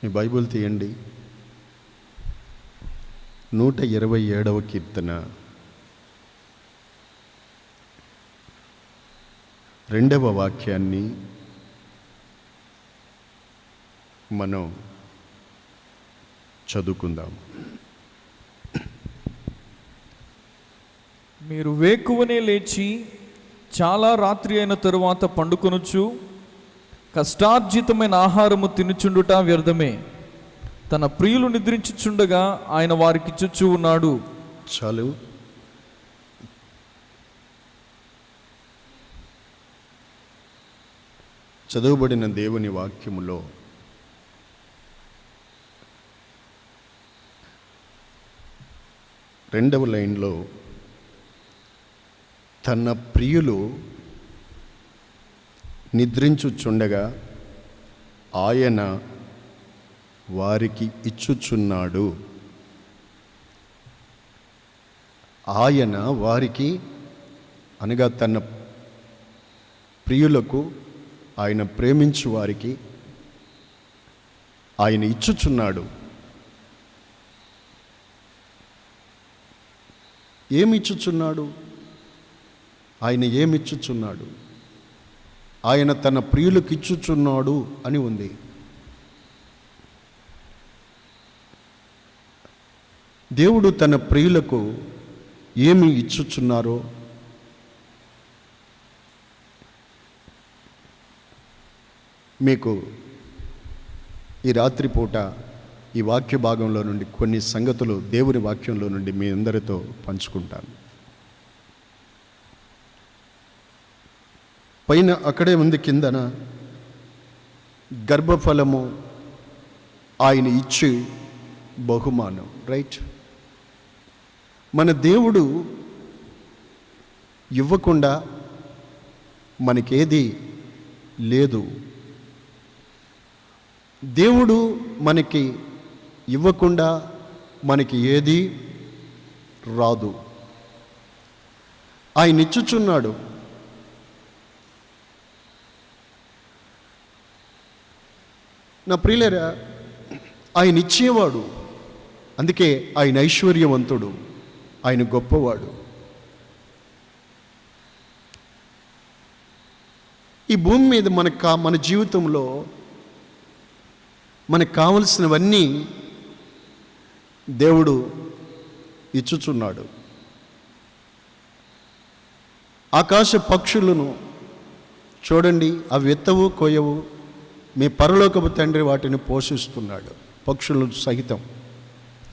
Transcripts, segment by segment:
మీ Bible తీయండి. 127వ కీర్తన 2వ వాక్యాన్ని మనం చదువుకుందాం. మీరు వేకువనే లేచి చాలా రాత్రి అయిన తరువాత పండుకొనుచు కష్టార్జితమైన ఆహారము తినుచుండుట వ్యర్థమే. తన ప్రియులు నిద్రించుచుండగా ఆయన వారికి ఇచ్చుచూ ఉన్నాడు. చాలు. చదువుబడిన దేవుని వాక్యములో రెండవ లైన్లో తన ప్రియులు నిద్రించుచుండగా ఆయన వారికి ఇచ్చుచున్నాడు. ఆయన వారికి అనగా తన ప్రియులకు, ఆయన ప్రేమించు వారికి ఆయన ఇచ్చుచున్నాడు. ఏమిచ్చుచున్నాడు? ఆయన ఏమిచ్చుచున్నాడు? ఆయన తన ప్రియులకు ఇచ్చుచున్నాడు అని ఉంది. దేవుడు తన ప్రియులకు ఏమి ఇచ్చుచున్నారో మీకు ఈ రాత్రిపూట ఈ వాక్య భాగంలో నుండి కొన్ని సంగతులు దేవుని వాక్యంలో నుండి మీ అందరితో పంచుకుంటాను. పైన అక్కడే ఉంది, కిందన గర్భఫలము ఆయన ఇచ్చి బహుమానం. రైట్? మన దేవుడు ఇవ్వకుండా మనకేది లేదు. దేవుడు మనకి ఇవ్వకుండా మనకి ఏది రాదు. ఆయన ఇచ్చుచున్నాడు. నా ప్రియులారా, ఆయన ఇచ్చేవాడు. అందుకే ఆయన ఐశ్వర్యవంతుడు, ఆయన గొప్పవాడు. ఈ భూమి మీద మన జీవితంలో మనకు కావలసినవన్నీ దేవుడు ఇచ్చుచున్నాడు. ఆకాశ పక్షులను చూడండి, అవి ఎత్తవు కోయవు, మీ పరలోకపు తండ్రి వాటిని పోషిస్తున్నాడు, పక్షులు సహితం.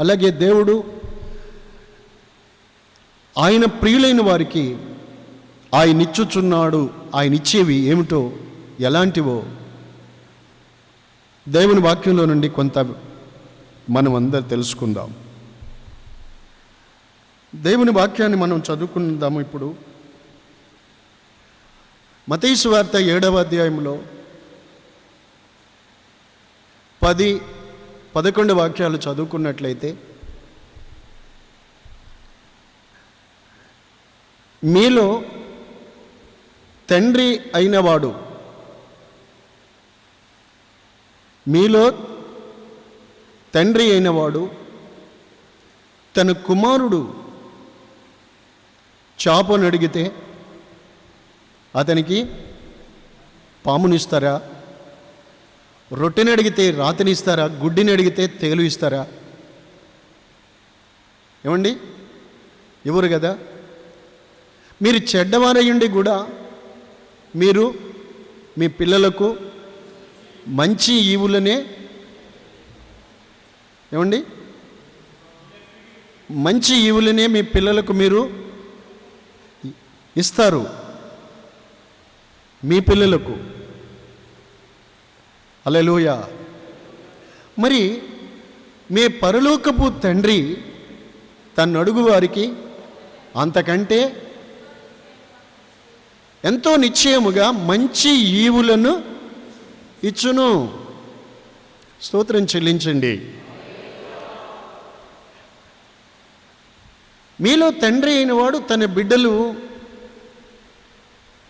అలాగే దేవుడు ఆయన ప్రియులైన వారికి ఆయన ఇచ్చుచున్నాడు. ఆయన ఇచ్చేవి ఏమిటో, ఎలాంటివో దేవుని వాక్యంలో నుండి కొంత మనం అందరు తెలుసుకుందాం. దేవుని వాక్యాన్ని మనం చదువుకుందాము. ఇప్పుడు మత్తయి సువార్త 7వ అధ్యాయంలో 10-11 వాక్యాలు చదువుకున్నట్లయితే, మీలో తండ్రి అయినవాడు, మీలో తండ్రి అయినవాడు తన కుమారుడు చాపను అడిగితే అతనికి పామునిస్తారా? రొట్టెని అడిగితే రాతినిస్తారా? గుడ్డిని అడిగితే తేలు ఇస్తారా? ఏమండి? ఎవరు కదా? మీరు చెడ్డవారయ్యుండి కూడా మీరు మీ పిల్లలకు మంచి ఈవులనే, ఏమండి, మంచి ఈవులనే మీ పిల్లలకు మీరు ఇస్తారు. మీ పిల్లలకు. హల్లెలూయా. మరి మీ పరలోకపు తండ్రి తన అడుగు వారికి అంతకంటే ఎంతో నిశ్చయముగా మంచి ఈవులను ఇచ్చును. స్తోత్రం చెల్లించండి. మీలో తండ్రి అయినవాడు తన బిడ్డలు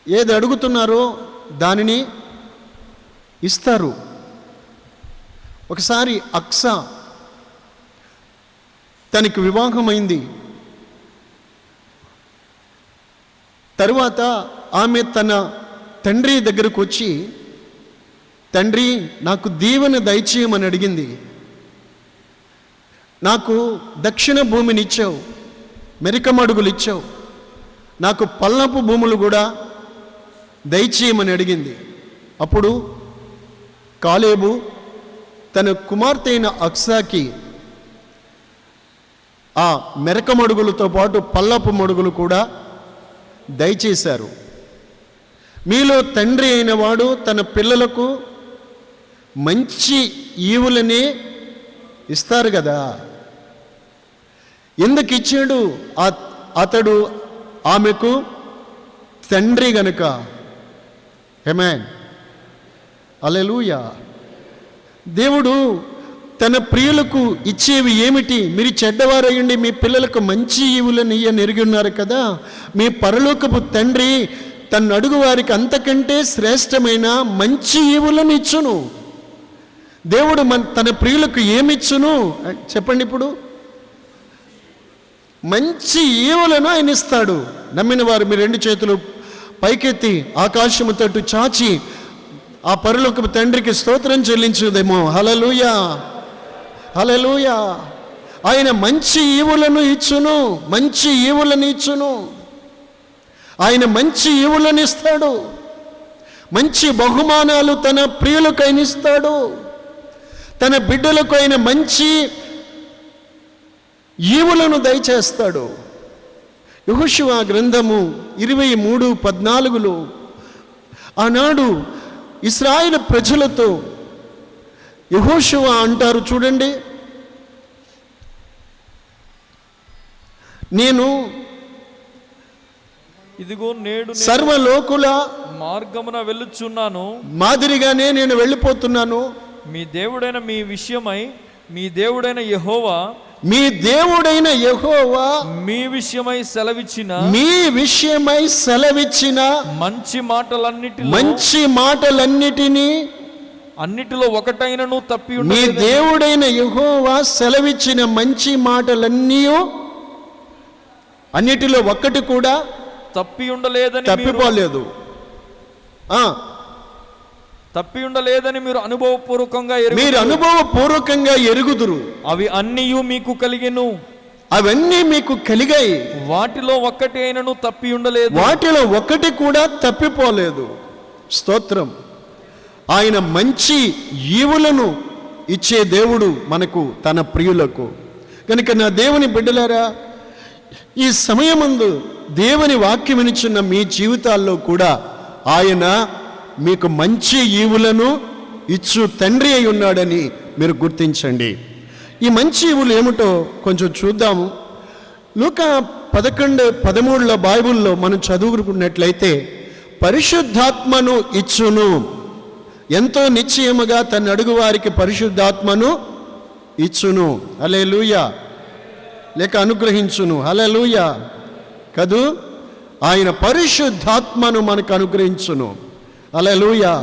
ఏది అడుగుతున్నారో దానిని ఇస్తారు. ఒకసారి అక్సా తనకి వివాహమైంది. తరువాత ఆమె తన తండ్రి దగ్గరకు వచ్చి, తండ్రి నాకు దీవెన దయచేయమని అడిగింది. నాకు దక్షిణ భూమిని ఇచ్చావు, మెరికమడుగులు ఇచ్చావు, నాకు పల్లపు భూములు కూడా దయచేయమని అడిగింది. అప్పుడు కాలేబు తన కుమార్తె అయిన అక్సాకి ఆ మెరకమడుగులతో పాటు పల్లపు మడుగులు కూడా దయచేశారు. మీలో తండ్రి అయిన వాడు తన పిల్లలకు మంచి ఈవులనే ఇస్తారు కదా. ఎందుకు ఇచ్చాడు? అతడు ఆమెకు తండ్రి గనుక. ఆమేన్, హల్లెలూయా. దేవుడు తన ప్రియులకు ఇచ్చేవి ఏమిటి? మీరు చెడ్డవారయ్యండి మీ పిల్లలకు మంచి ఈవులను ఇయ్యని ఎరిగి ఉన్నారు కదా. మీ పరలోకపు తండ్రి తన అడుగు వారికి అంతకంటే శ్రేష్టమైన మంచి ఈవులను ఇచ్చును. దేవుడు తన ప్రియులకు ఏమిచ్చును చెప్పండి? ఇప్పుడు మంచి ఈవులను ఆయన ఇస్తాడు. నమ్మిన వారు మీ రెండు చేతులు పైకెత్తి ఆకాశము తట్టు చాచి ఆ పరలోకపు తండ్రికి స్తోత్రం చెల్లించుదేమో. హల్లెలూయా, హల్లెలూయా. ఆయన మంచి ఈవులను ఇచ్చును, మంచి ఈవులను ఇచ్చును. ఆయన మంచి ఈవులను ఇస్తాడు. మంచి బహుమానాలు తన ప్రియులకు ఆయన ఇస్తాడు. తన బిడ్డలకు ఆయన మంచి ఈవులను దయచేస్తాడు. యెహోషువ గ్రంథము 23:14 ఆనాడు ఇశ్రాయేలు ప్రజలతో యెహోషువ అంటారు చూడండి, నేను ఇదిగో నేడు సర్వలోకుల మార్గమున వెళ్ళుచున్నాను, మాదిరిగానే నేను వెళ్ళిపోతున్నాను. మీ దేవుడైన మీ విషయమై మీ దేవుడైన యెహోవా మీ దేవుడైన యెహోవా మీ విషయమై సెలవిచ్చిన మంచి మాటలన్నిటిని అన్నిటిలో ఒకటైనను తప్పి మీ దేవుడైన యెహోవా సెలవిచ్చిన మంచి మాటలన్నీ అన్నిటిలో ఒక్కటి కూడా తప్పిపోలేదు. తప్పి ఉండలేదని మీరు అనుభవపూర్వకంగా ఎరుగుదురు. అవి అన్నీయు మీకు కలిగెను, అవన్నీ మీకు కలిగాయి. వాటిలో ఒక్కటి అయినను తప్పి ఉండలేదు, వాటిలో ఒక్కటి కూడా తప్పిపోలేదు. స్తోత్రం. ఆయన మంచి ఈవులను ఇచ్చే దేవుడు మనకు, తన ప్రియులకు. కనుక నా దేవుని బిడ్డలారా, ఈ సమయమందు దేవుని వాక్యం వినుచున్న మీ జీవితాల్లో కూడా ఆయన మీకు మంచి ఈవులను ఇచ్చు తండ్రి అయి ఉన్నాడని మీరు గుర్తించండి. ఈ మంచి ఈవులు ఏమిటో కొంచెం చూద్దాము. లూకా 11:13 బైబిల్లో మనం చదువుకున్నట్లయితే, పరిశుద్ధాత్మను ఇచ్చును, ఎంతో నిశ్చయముగా తన అడుగు వారికి పరిశుద్ధాత్మను ఇచ్చును. హల్లెలూయా. లేక అనుగ్రహించును. హల్లెలూయా కదూ. ఆయన పరిశుద్ధాత్మను మనకు అనుగ్రహించును. హల్లెలూయా.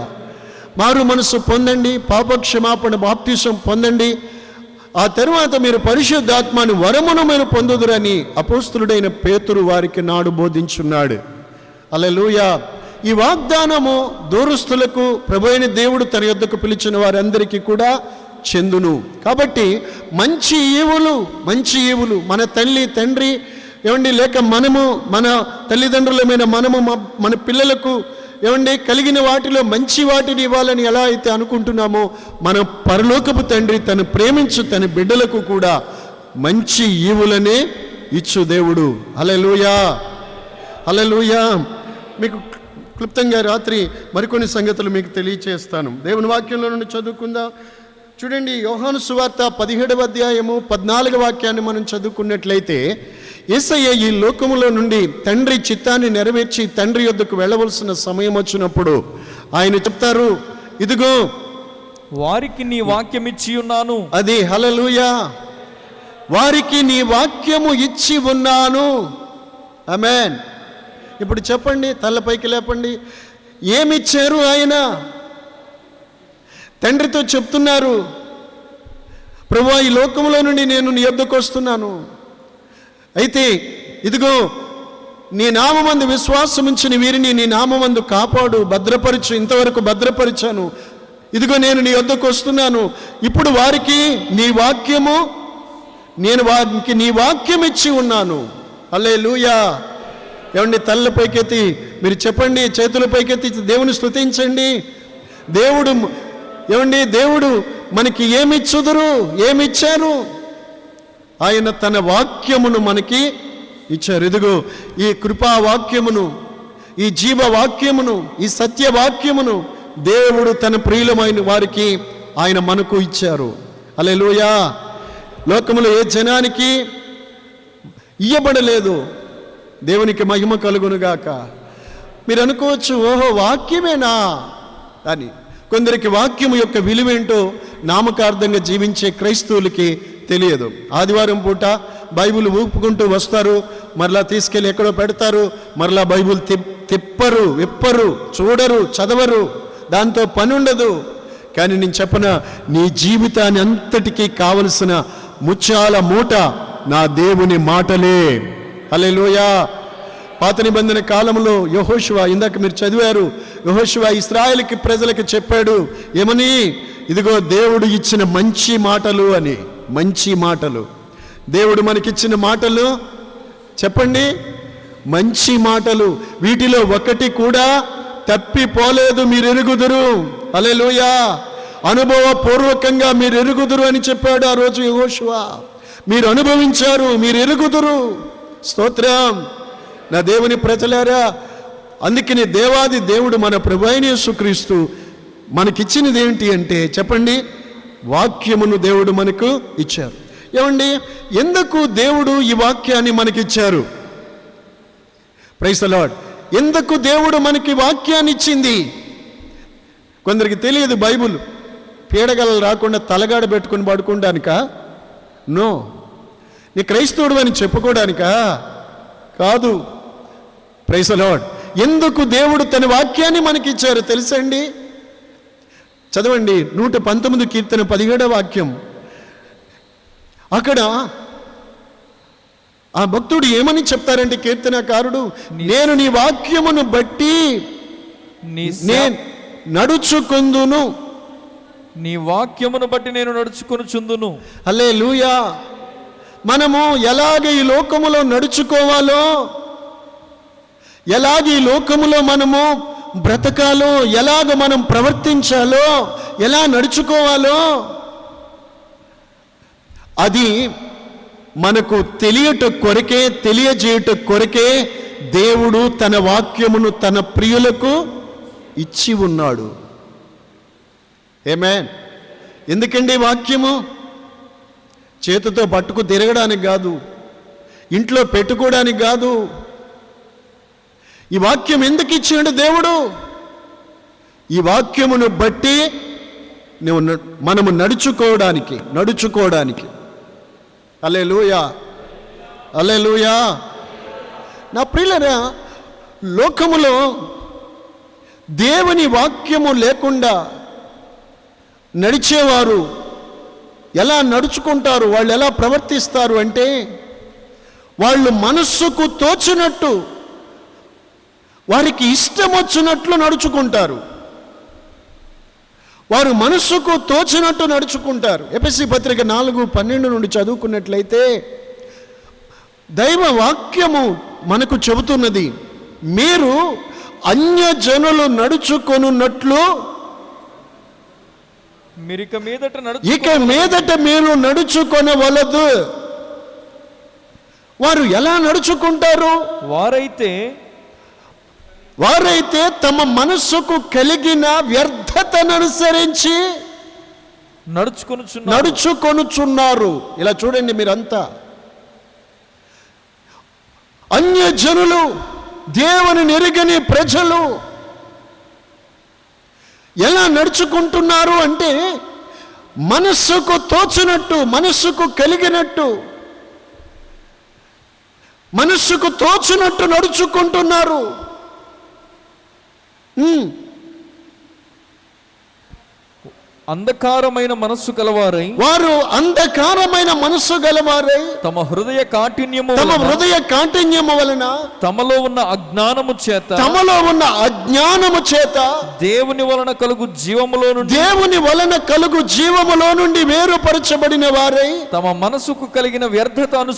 మారు మనసు పొందండి, పాపక్షమాపణ బాప్తిసం పొందండి. ఆ తరువాత మీరు పరిశుద్ధాత్మను వరమును మీరు పొందుదురని అపోస్తులుడైన పేతురు వారికి నాడు బోధించున్నాడు. హల్లెలూయా. ఈ వాగ్దానము దూరస్తులకు ప్రభువైన దేవుడు తన యొద్దకు పిలిచిన వారందరికీ కూడా చెందును. కాబట్టి మంచి ఈవులు మన తల్లి తండ్రి ఏమండి, లేక మనము మన తల్లిదండ్రులమైన మనము మన పిల్లలకు ఏమండి కలిగిన వాటిలో మంచి వాటిని ఇవ్వాలని ఎలా అయితే అనుకుంటున్నామో, మన పరలోకపు తండ్రి తను ప్రేమించు తన బిడ్డలకు కూడా మంచి ఈవులనే ఇచ్చు దేవుడు. హల్లెలూయా, హల్లెలూయా. మీకు క్లుప్తంగా రాత్రి మరికొన్ని సంగతులు మీకు తెలియచేస్తాను. దేవుని వాక్యంలో నుండి చదువుకుందాం. చూడండి, యోహాను సువార్త 17వ అధ్యాయము 14వ వాక్యాన్ని మనం చదువుకున్నట్లయితే, యేసయ్య ఈ లోకములో నుండి తండ్రి చిత్తాన్ని నెరవేర్చి తండ్రి యొద్దకు వెళ్ళవలసిన సమయం వచ్చినప్పుడు ఆయన చెప్తారు, ఇదిగో వారికి నీ వాక్యం ఇచ్చి ఉన్నాను. అది హల్లెలూయా. వారికి నీ వాక్యము ఇచ్చి ఉన్నాను. ఆమేన్. ఇప్పుడు చెప్పండి, తలపైకి లేపండి, ఏమిచ్చారు ఆయన? తండ్రితో చెప్తున్నారు, ప్రభువా, ఈ లోకంలో నుండి నేను నీ యొద్దకు వస్తున్నాను. అయితే ఇదిగో నీ నామమందు విశ్వాసం ఉంచిన వీరిని నీ నామమందు కాపాడు, భద్రపరచు. ఇంతవరకు భద్రపరిచాను. ఇదిగో నేను నీ యొద్దకు వస్తున్నాను. ఇప్పుడు వారికి నీ వాక్యము, నేను వారికి నీ వాక్యం ఇచ్చి ఉన్నాను. హల్లెలూయా. ఏమండి, తల్ల పైకెత్తి మీరు చెప్పండి, చేతుల పైకెత్తి దేవుని స్తుతించండి. దేవుడు మనకి ఏమిచ్చుదురు, ఏమిచ్చారు? ఆయన తన వాక్యమును మనకి ఇచ్చారు. ఇదిగో ఈ కృపా వాక్యమును, ఈ జీవ వాక్యమును, ఈ సత్య వాక్యమును దేవుడు తన ప్రియులమైన వారికి ఆయన మనకు ఇచ్చారు. హల్లెలూయా. లోకములో ఏ జనానికి ఇయ్యబడలేదు. దేవునికి మహిమ కలుగునుగాక. మీరు అనుకోవచ్చు, ఓహో వాక్యమేనా అని. కొందరికి వాక్యము యొక్క విలువేంటో నామకార్థంగా జీవించే క్రైస్తవులకి తెలియదు. ఆదివారం పూట బైబిల్ ఊపుకుంటూ వస్తారు, మరలా తీసుకెళ్ళి ఎక్కడో పెడతారు, మరలా బైబిల్ తిప్పరు, విప్పరు, చూడరు, చదవరు, దాంతో పని ఉండదు. కానీ నేను చెప్పన, నీ జీవితాన్ని అంతటికీ కావలసిన ముత్యాల మూట నా దేవుని మాటలే. హల్లెలూయా. పాత నిబంధన కాలంలో యెహోషువ, ఇందాక మీరు చదివారు, యెహోషువ ఇశ్రాయేలుకి ప్రజలకు చెప్పాడు ఏమని? ఇదిగో దేవుడు ఇచ్చిన మంచి మాటలు అని. మంచి మాటలు. దేవుడు మనకిచ్చిన మాటలు చెప్పండి, మంచి మాటలు. వీటిలో ఒకటి కూడా తప్పిపోలేదు, మీరు ఎరుగుదురు. హల్లెలూయా. అనుభవపూర్వకంగా మీరు ఎరుగుదురు అని చెప్పాడు ఆ రోజు యెహోషువ. మీరు అనుభవించారు, మీరు ఎరుగుదురు. స్తోత్రం. నా దేవుని ప్రజలారా, అందుకని దేవాది దేవుడు మన ప్రభువైన యేసుక్రీస్తు మనకిచ్చినది ఏంటి అంటే చెప్పండి, వాక్యమును దేవుడు మనకు ఇచ్చారు. ఏమండి, ఎందుకు దేవుడు ఈ వాక్యాన్ని మనకిచ్చారు? Praise the lord. ఎందుకు దేవుడు మనకి వాక్యాన్ని ఇచ్చింది? కొందరికి తెలియదు. బైబుల్ పీడగలలు రాకుండా తలగాడ పెట్టుకుని పడుకోవడానికా? నో. నీ క్రైస్తవుడు అని చెప్పుకోవడానికా? కాదు. Praise the lord. ఎందుకు దేవుడు తన వాక్యాన్ని మనకిచ్చారు తెలుసండి? చదవండి 119 కీర్తన 17వ వాక్యం. అక్కడ ఆ భక్తుడు ఏమని చెప్తారంటే కీర్తనకారుడు, నేను నీ వాక్యమును బట్టి నేను నడుచుకొందును. నీ వాక్యమును బట్టి నేను నడుచుకొనుచుందును. హల్లెలూయా. మనము ఎలాగ ఈ లోకములో నడుచుకోవాలో, ఎలాగ ఈ లోకములో మనము బ్రతకాలో, ఎలాగ మనం ప్రవర్తించాలో, ఎలా నడుచుకోవాలో అది మనకు తెలియజేయుట కొరకే దేవుడు తన వాక్యమును తన ప్రియులకు ఇచ్చి ఉన్నాడు. ఆమేన్. ఎందుకండి వాక్యము? చేతితో పట్టుకు తిరగడానికి కాదు, ఇంట్లో పెట్టుకోవడానికి కాదు. ఈ వాక్యం ఎందుకు ఇచ్చాడు దేవుడు? ఈ వాక్యమును బట్టి మనము నడుచుకోవడానికి. హల్లెలూయా. హల్లెలూయా. నా ప్రియులారా, లోకములో దేవుని వాక్యము లేకుండా నడిచేవారు ఎలా నడుచుకుంటారు, వాళ్ళు ఎలా ప్రవర్తిస్తారు అంటే, వాళ్ళు మనస్సుకు తోచినట్టు, వారికి ఇష్టం వచ్చినట్లు నడుచుకుంటారు. వారు మనస్సుకు తోచినట్టు నడుచుకుంటారు. ఎఫెసీ పత్రిక 4:12 నుండి చదువుకున్నట్లయితే దైవ వాక్యము మనకు చెబుతున్నది, మీరు అన్యజనులు నడుచుకొనున్నట్లు ఇక మీదట మీరు నడుచుకొనవలదు. వారు ఎలా నడుచుకుంటారు? వారైతే తమ మనస్సుకు కలిగిన వ్యర్థతను అనుసరించి నడుచుకొనుచున్నారు. ఇలా చూడండి మీరంతా. అన్యజనులు, దేవుని ఎరుగని ప్రజలు ఎలా నడుచుకుంటున్నారు అంటే, మనస్సుకు తోచినట్టు, మనస్సుకు కలిగినట్టు, మనస్సుకు తోచినట్టు నడుచుకుంటున్నారు. అంధకారమైన మనస్సు కలవారై, వారు అంధకారమైన మనస్సు గలవారై, తమ హృదయ కాఠిన్యము వలన తమలో ఉన్న అజ్ఞానము చేత దేవుని వలన కలుగు జీవములో నుండి వేరుపరచబడిన వారై, తమ మనసుకు కలిగిన వ్యర్థతను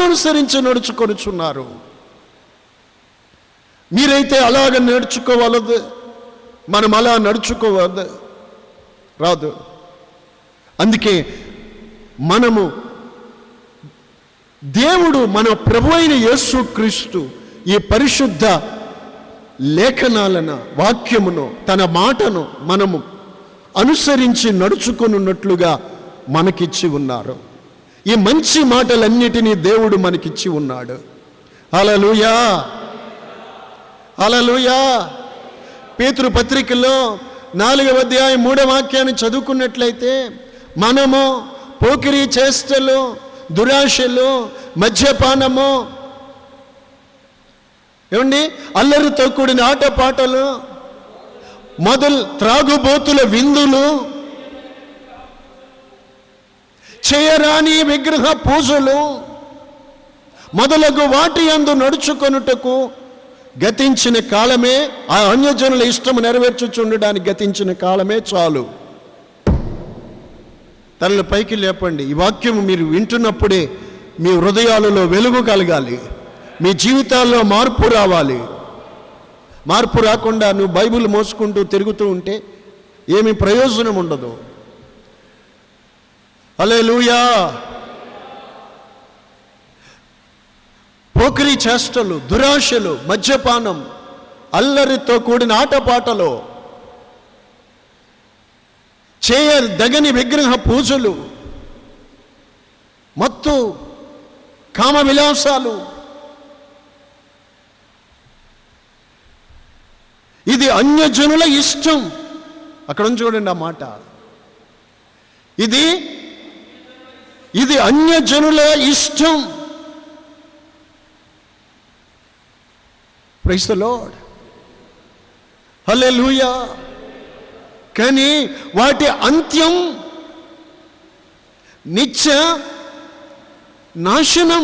అనుసరించి నడుచుకొనుచున్నారు. మీరైతే అలాగ నడుచుకోవాలదు, మనం అలా నడుచుకోవద్దు, రాదు. అందుకే మనము దేవుడు మన ప్రభు అయిన యేసుక్రీస్తు ఈ పరిశుద్ధ లేఖనాలను, వాక్యమును, తన మాటను మనము అనుసరించి నడుచుకున్నట్లుగా మనకిచ్చి ఉన్నారు. ఈ మంచి మాటలన్నిటినీ దేవుడు మనకిచ్చి ఉన్నాడు. హల్లెలూయా, హల్లెలూయా. పేతురు పత్రికలో 4వ అధ్యాయం 3వ వాక్యాన్ని చదువుకున్నట్లయితే, మనము పోకిరీ చేష్టలు, దురాశలు, మద్యపానము, ఏమండి, అల్లరితో కూడిన ఆటపాటలు, త్రాగుబోతుల విందులు, చేయరాని విగ్రహ పూజలు మొదలగు వాటి యందు నడుచుకొనుటకు గతించిన కాలమే, ఆ అన్యజనుల ఇష్టము నెరవేర్చుచుండడానికి గతించిన కాలమే చాలు. తనల పైకి లేపండి. ఈ వాక్యము మీరు వింటున్నప్పుడే మీ హృదయాలలో వెలుగు కలగాలి, మీ జీవితాల్లో మార్పు రావాలి. మార్పు రాకుండా నువ్వు బైబిల్ మోసుకుంటూ తిరుగుతూ ఉంటే ఏమీ ప్రయోజనం ఉండదు. హల్లెలూయా. పోకిరీ చేష్టలు, దురాశలు, మద్యపానం, అల్లరితో కూడిన ఆటపాటలు, చేయదగని విగ్రహ పూజలు, మత్తు, కామ విలాసాలు, ఇది అన్యజనుల ఇష్టం. అక్కడ చూడండి ఆ మాట, ఇది అన్యజనుల ఇష్టం. ప్రైజ్ ది లార్డ్, హల్లెలూయా. కానీ వాటి అంత్యం నిత్య నాశనం.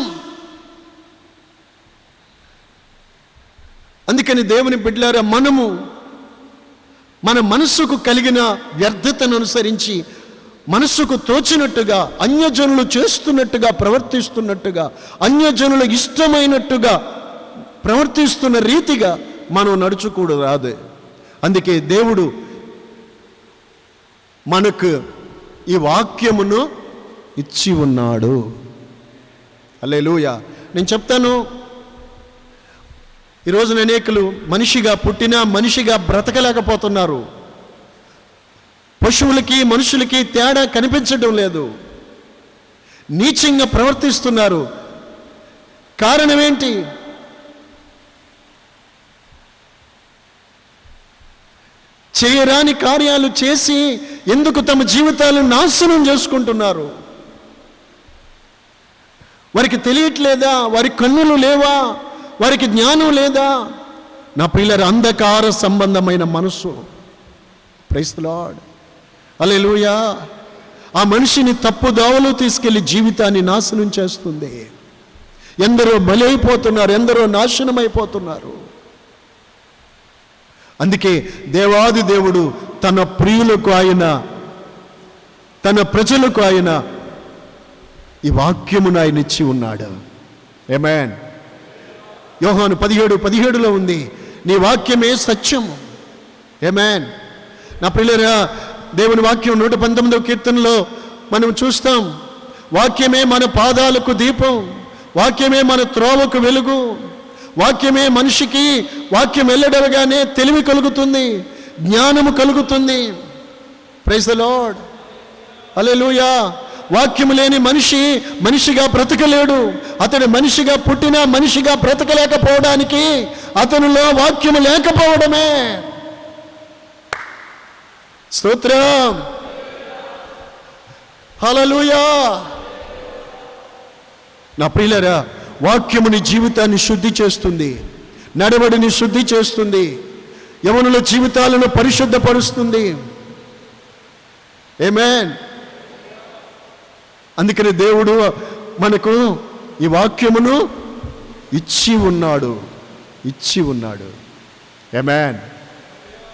అందుకని దేవుని బిడ్డలారా, మనము మన మనస్సుకు కలిగిన వ్యర్థతను అనుసరించి, మనస్సుకు తోచినట్టుగా, అన్యజనులు చేస్తున్నట్టుగా ప్రవర్తిస్తున్నట్టుగా, అన్యజనులకు ఇష్టమైనట్టుగా ప్రవర్తిస్తున్న రీతిగా మనం నడుచుకూడదు, రాదు. అందుకే దేవుడు మనకు ఈ వాక్యమును ఇచ్చి ఉన్నాడు. హల్లెలూయా. నేను చెప్తాను, ఈరోజున అనేకులు మనిషిగా పుట్టినా మనిషిగా బ్రతకలేకపోతున్నారు. పశువులకి మనుషులకి తేడా కనిపించడం లేదు, నీచంగా ప్రవర్తిస్తున్నారు. కారణం ఏంటి? చేయరాని కార్యాలు చేసి ఎందుకు తమ జీవితాలను నాశనం చేసుకుంటున్నారు? వారికి తెలియట్లేదా? వారి కన్నులు లేవా? వారికి జ్ఞానం లేదా? నా ప్రియులారా, అంధకార సంబంధమైన మనసు. ప్రైజ్ ది లార్డ్, హల్లెలూయా. ఆ మనిషిని తప్పుదావలో తీసుకెళ్లి జీవితాన్ని నాశనం చేస్తుంది. ఎందరో బలైపోతున్నారు, ఎందరో నాశనం అయిపోతున్నారు. అందుకే దేవాది దేవుడు తన ప్రియులకు, తన ప్రజలకు ఆయన ఈ వాక్యమును ఆయన ఇచ్చి ఉన్నాడు. ఆమేన్. యోహాను 17:17 ఉంది, నీ వాక్యమే సత్యం. ఆమేన్. నా ప్రియులారా, దేవుని వాక్యం 119వ కీర్తనలో మనం చూస్తాం, వాక్యమే మన పాదాలకు దీపం, వాక్యమే మన త్రోవకు వెలుగు, వాక్యమే మనిషికి, వాక్యం వెళ్ళడగానే తెలివి కలుగుతుంది, జ్ఞానము కలుగుతుంది. ప్రైజ్ ది లార్డ్, హల్లెలూయా. వాక్యము లేని మనిషి మనిషిగా బ్రతకలేడు. అతడు మనిషిగా పుట్టినా మనిషిగా బ్రతకలేకపోవడానికి అతనిలో వాక్యము లేకపోవడమే. స్తోత్రం, హల్లెలూయా. నా ప్రియులారా, వాక్యముని జీవితాన్ని శుద్ధి చేస్తుంది, నడవడిని శుద్ధి చేస్తుంది. యవనుల జీవితాలను పరిశుద్ధపరుస్తుంది. ఆమేన్. అందుకని దేవుడు మనకు ఈ వాక్యమును ఇచ్చి ఉన్నాడు. ఆమేన్.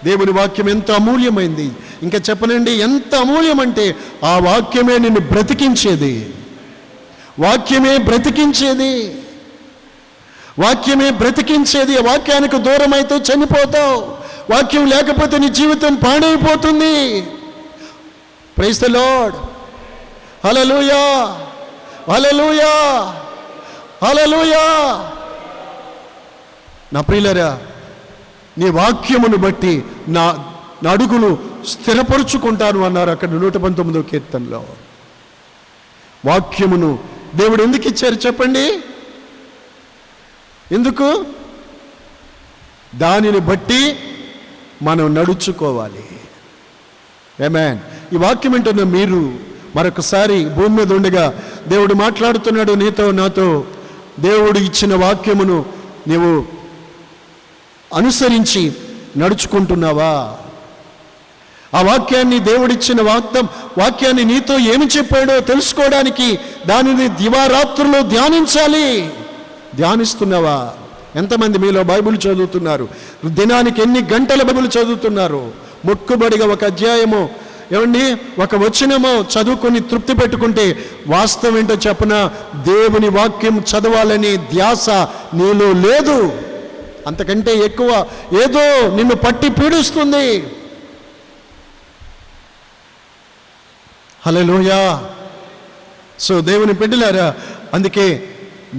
దేవుని వాక్యం ఎంత అమూల్యమైంది. ఇంకా చెప్పనండి, ఎంత అమూల్యమంటే ఆ వాక్యమే నిన్ను బ్రతికించేది. వాక్యమే బ్రతికించేది. ఆ వాక్యానికి దూరం అయితే చనిపోతావు. వాక్యం లేకపోతే నీ జీవితం పాడైపోతుంది. Praise the lord. హల్లెలూయా, హల్లెలూయా, హల్లెలూయా. నా ప్రియులారా, నీ వాక్యమును బట్టి నా అడుగులు స్థిరపరుచుకుంటాను అన్నారు అక్కడ 119వ కీర్తనలో. వాక్యమును దేవుడు ఎందుకు ఇచ్చారు చెప్పండి? ఎందుకు? దానిని బట్టి మనం నడుచుకోవాలి. ఆమేన్. ఈ వాక్యం ఏంటో మీరు మరొకసారి భూమి మీద ఉండగా దేవుడు మాట్లాడుతున్నాడు నీతో నాతో. దేవుడు ఇచ్చిన వాక్యమును నీవు అనుసరించి నడుచుకుంటున్నావా? ఆ వాక్యాన్ని, దేవుడిచ్చిన వాక్యాన్ని నీతో ఏమి చెప్పాడో తెలుసుకోవడానికి దానిని దివారాత్రులు ధ్యానించాలి. ధ్యానిస్తున్నావా? ఎంతమంది మీలో బైబిల్ చదువుతున్నారు? దినానికి ఎన్ని గంటల బైబిల్ చదువుతున్నారు? మొక్కుబడిగా ఒక అధ్యాయమో ఒక వచనమో చదువుకొని తృప్తి పెట్టుకుంటే వాస్తవం ఏంటో చెప్పనా? దేవుని వాక్యం చదవాలని ధ్యాస నీలో లేదు. అంతకంటే ఎక్కువ ఏదో నిన్ను పట్టి పీడిస్తుంది. హల్లెలూయా. సో దేవుని బిడ్డలారా, అందుకే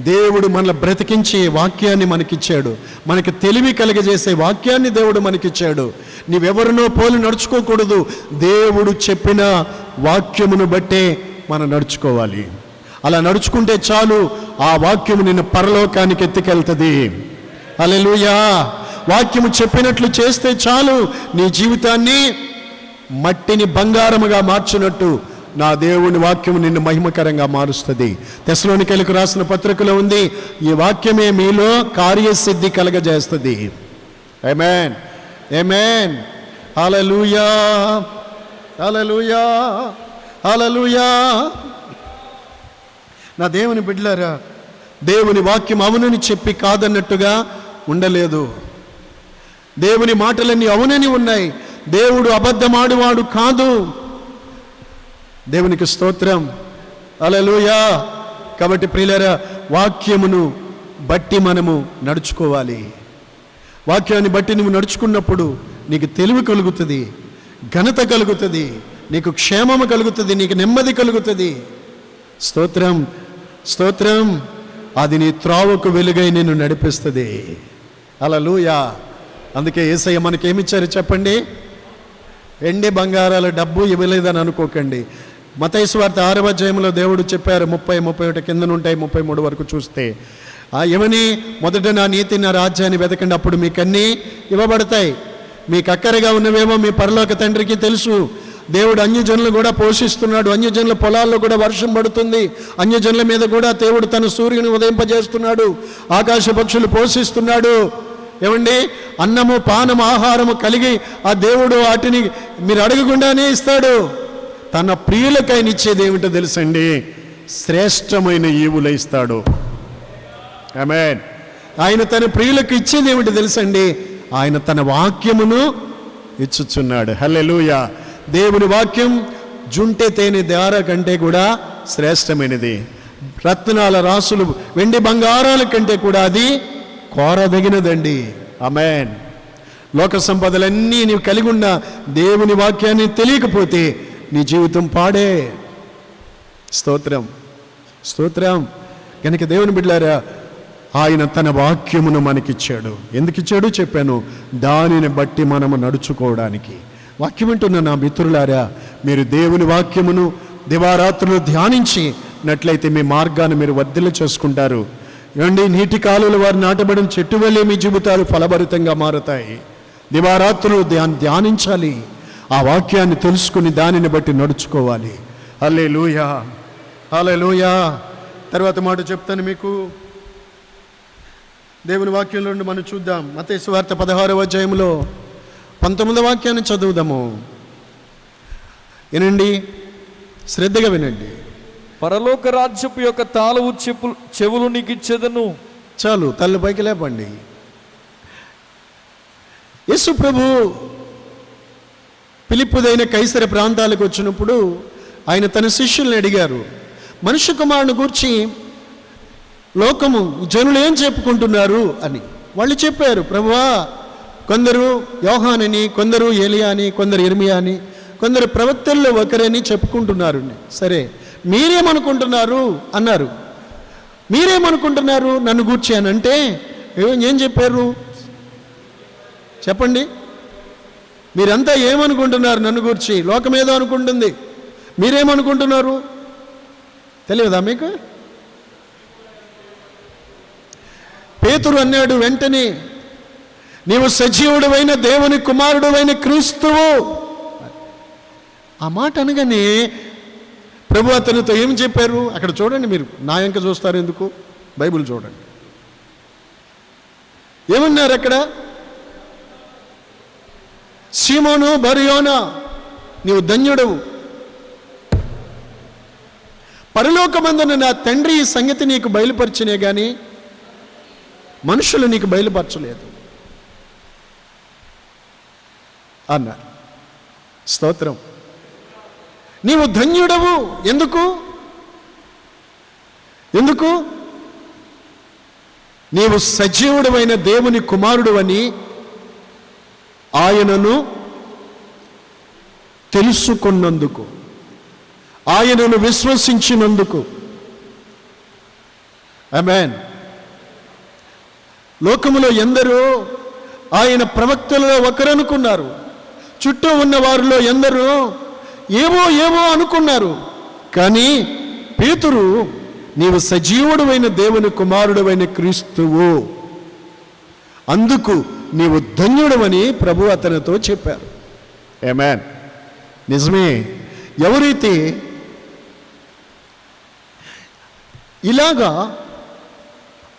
దేవుడు మనల్ని బ్రతికించే వాక్యాన్ని మనకిచ్చాడు. మనకి తెలివి కలిగజేసే వాక్యాన్ని దేవుడు మనకిచ్చాడు. నీవెవరినో పోలి నడుచుకోకూడదు. దేవుడు చెప్పిన వాక్యమును బట్టే మనం నడుచుకోవాలి. అలా నడుచుకుంటే చాలు, ఆ వాక్యము నిన్ను పరలోకానికి ఎత్తుకెళ్తుంది. హల్లెలూయా. వాక్యము చెప్పినట్లు చేస్తే చాలు, నీ జీవితాన్ని మట్టిని బంగారముగా మార్చినట్టు నా దేవుని వాక్యము నిన్ను మహిమకరంగా మారుస్తుంది. తెస్సలోనికైలకు రాసిన పత్రికలో ఉంది, ఈ వాక్యమే మీలో కార్యసిద్ధి కలగజేస్తుంది. ఆమేన్, ఆమేన్. హల్లెలూయా, హల్లెలూయా, హల్లెలూయా. నా దేవుని బిడ్డలారా, దేవుని వాక్యం అవునని చెప్పి కాదన్నట్టుగా ఉండలేదు. దేవుని మాటలన్నీ అవునని ఉన్నాయి. దేవుడు అబద్ధమాడువాడు కాదు. దేవునికి స్తోత్రం. హల్లెలూయా. కాబట్టి ప్రియులారా, వాక్యమును బట్టి మనము నడుచుకోవాలి. వాక్యాన్ని బట్టి నువ్వు నడుచుకున్నప్పుడు నీకు తెలివి కలుగుతుంది, ఘనత కలుగుతుంది, నీకు క్షేమము కలుగుతుంది, నీకు నెమ్మది కలుగుతుంది. స్తోత్రం, స్తోత్రం. అది నీ త్రోవకు వెలుగై నిన్ను నడిపిస్తుంది. హల్లెలూయా. అందుకే యేసయ్య మనకేమిచ్చారు చెప్పండి? ఎండి బంగారాల డబ్బు ఇవ్వలేదని అనుకోకండి. మత్తయి సువార్త 6వ అధ్యాయంలో దేవుడు చెప్పారు, 30, 31 కింద ఉంటాయి, 33 వరకు చూస్తే ఏమని? మొదట నా నీతి, నా రాజ్యాన్ని వెతకండి, అప్పుడు మీకన్నీ ఇవ్వబడతాయి. మీకు అక్కరగా ఉన్నవేమో మీ పరలోక తండ్రికి తెలుసు. దేవుడు అన్యజనులు కూడా పోషిస్తున్నాడు. అన్యజనుల పొలాల్లో కూడా వర్షం పడుతుంది. అన్యజనుల మీద కూడా దేవుడు తన సూర్యుని ఉదయింపజేస్తున్నాడు. ఆకాశ పక్షులు పోషిస్తున్నాడు. అన్నము, పానము, ఆహారము కలిగి ఆ దేవుడు వాటిని మీరు అడగకుండానే ఇస్తాడు. తన ప్రియులకైనా ఇచ్చేది ఏమిటో తెలుసండి? శ్రేష్టమైన ఈవులు ఇస్తాడు. ఆమేన్. ఆయన తన ప్రియులకు ఇచ్చేది ఏమిటో తెలుసండి? ఆయన తన వాక్యమును ఇచ్చుచున్నాడు. హల్లెలూయా. దేవుని వాక్యం జుంటె తేనె దార కంటే కూడా శ్రేష్టమైనది. రత్నాల రాసులు, వెండి బంగారాల కంటే కూడా అది కోరదగినదండి. ఆమేన్. లోక సంపదలన్నీ నీవు కలిగి ఉన్న దేవుని వాక్యాన్ని తెలియకపోతే నీ జీవితం పాడే. స్తోత్రం, స్తోత్రం. కనుక దేవుని బిడ్డలారా, ఆయన తన వాక్యమును మనకిచ్చాడు. ఎందుకు ఇచ్చాడు చెప్పాను? దానిని బట్టి మనము నడుచుకోవడానికి. వాక్యం వింటున్న నా మిత్రులారా, మీరు దేవుని వాక్యమును దివారాత్రులు ధ్యానించినట్లయితే మీ మార్గాన్ని మీరు వర్ధిల్ల చేసుకుంటారు. నీటి కాలువల వారు నాటబడిన చెట్టు వల్లే మీ జీవితాలు ఫలభరితంగా మారుతాయి. దివారాత్రులు ధ్యానించాలి. ఆ వాక్యాన్ని తెలుసుకుని దానిని బట్టి నడుచుకోవాలి. హల్లెలూయా, హల్లెలూయా. తర్వాత మాట చెప్తాను మీకు. దేవుని వాక్యంలో నుండి మనం చూద్దాం. మత్తయి సువార్త 16వ అధ్యాయంలో 19వ వాక్యాన్ని చదువుదాము. వినండి, శ్రద్ధగా వినండి. పరలోక రాజ్యపు యొక్క తాళపు చెవులు నీకు ఇచ్చేదను. చాలు, తల్లి పైకి లేపండి. యేసు ప్రభు ఫిలిప్పుదైన కైసర ప్రాంతాలకు వచ్చినప్పుడు ఆయన తన శిష్యుల్ని అడిగారు, మనుష్య కుమారుని గూర్చి లోకము జనులు ఏం చెప్పుకుంటున్నారు అని. వాళ్ళు చెప్పారు, ప్రభువా కొందరు యోహానని, కొందరు ఏలియా అని, కొందరు ఇర్మియా అని, కొందరు ప్రవక్తల్లో ఒకరని చెప్పుకుంటున్నారు. సరే, మీరేమనుకుంటున్నారు అన్నారు. మీరేమనుకుంటున్నారు నన్ను గూర్చి అని అంటే ఏం చెప్పారు చెప్పండి? మీరంతా ఏమనుకుంటున్నారు నన్ను గూర్చి? లోకం ఏదో అనుకుంటుంది, మీరేమనుకుంటున్నారు తెలియదా మీకు? పేతురు అన్నాడు వెంటనే, నీవు సజీవుడైన దేవుని కుమారుడైన క్రీస్తువు. ఆ మాట అనగానే ప్రభు అతనితో ఏం చెప్పారు? అక్కడ చూడండి, మీరు నా ఎంక చూస్తారు ఎందుకు, బైబిల్ చూడండి. ఏమన్నారు అక్కడ? సీమోను బర్యోనా, నీవు ధన్యుడవు, పరలోకమందున నా తండ్రి ఈ సంగతి నీకు బయలుపరిచినే కానీ మనుషులు నీకు బయలుపరచలేదు అన్నారు. స్తోత్రం. నీవు ధన్యుడవు. ఎందుకు? నీవు సజీవుడమైన దేవుని కుమారుడు అని ఆయనను తెలుసుకున్నందుకు, ఆయనను విశ్వసించినందుకు. ఆమేన్. లోకములో ఎందరో ఆయన ప్రవక్తలలో ఒకరనుకున్నారు, చుట్టూ ఉన్న వారిలో ఎందరో ఏవో అనుకున్నారు. కానీ పేతురు, నీవు సజీవుడైన దేవుని కుమారుడైన క్రీస్తువు, అందుకు నీవు ధన్యుడవని ప్రభు అతనితో చెప్పారు. ఆమేన్. నిజమే. ఎవరైతే ఇలాగా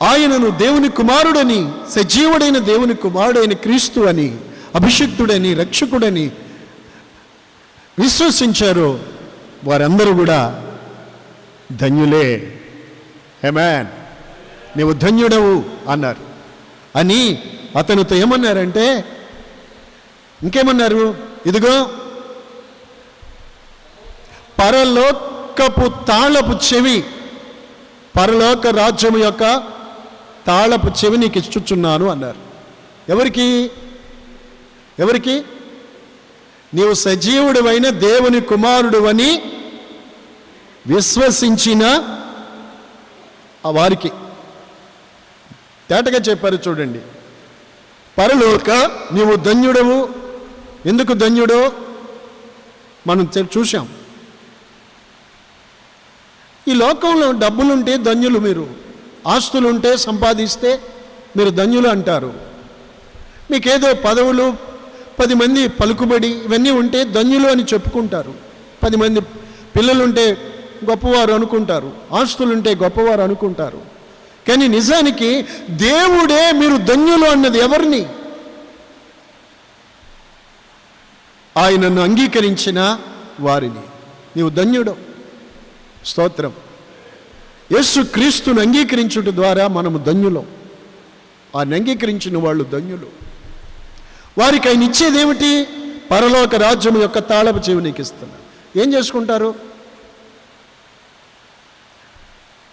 ఆయనను దేవుని కుమారుడని, సజీవుడైన దేవుని కుమారుడైన క్రీస్తు అని, అభిషిక్తుడని, రక్షకుడని విశ్వసించారో వారందరూ కూడా ధన్యులే. ఆమేన్. నీవు ధన్యుడవు అన్నారు. అని అతనితో ఏమన్నారంటే, ఇంకేమన్నారు? ఇదిగో పరలోకపు తాళపు చెవి, పరలోక రాజ్యం యొక్క తాళపు చెవి నీకు ఇచ్చుచున్నాను అన్నారు. ఎవరికి? నీవు సజీవుడైన దేవుని కుమారుడు అని విశ్వసించిన వారికి. తేటగా చెప్పారు చూడండి. పరలోక నీవు ధన్యుడవు. ఎందుకు ధన్యుడో మనం చూసాం. ఈ లోకంలో డబ్బులుంటే ధన్యులు, మీరు ఆస్తులుంటే సంపాదిస్తే మీరు ధన్యులు అంటారు. మీకేదో పదవులు, 10 మంది పలుకుబడి ఇవన్నీ ఉంటే ధన్యులు అని చెప్పుకుంటారు. 10 మంది పిల్లలుంటే గొప్పవారు అనుకుంటారు, ఆస్తులుంటే గొప్పవారు అనుకుంటారు. కానీ నిజానికి దేవుడే మీరు ధన్యులు అన్నది ఎవరిని? ఆయనను అంగీకరించిన వారిని. నీవు ధన్యుడు. స్తోత్రం. యేసు క్రీస్తును అంగీకరించుట ద్వారా మనము ధన్యులం. ఆయన అంగీకరించిన వాళ్ళు ధన్యులు. వారికి ఆయన ఇచ్చేదేమిటి? పరలోక రాజ్యం యొక్క తాళపు చెవి నీకు ఇస్తున్నా. ఏం చేసుకుంటారు?